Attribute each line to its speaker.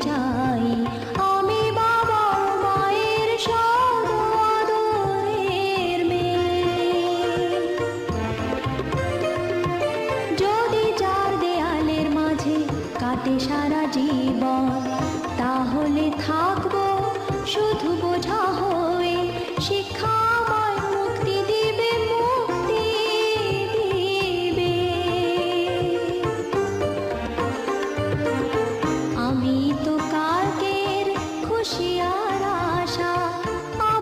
Speaker 1: চাই আমি বাবা মায়ের আদরের মেয়ে। যদি চার দেয়ালের মাঝে কাটে সারা জীবন, তাহলে থাকবো শুধু বোঝা হয়ে। শিক্ষা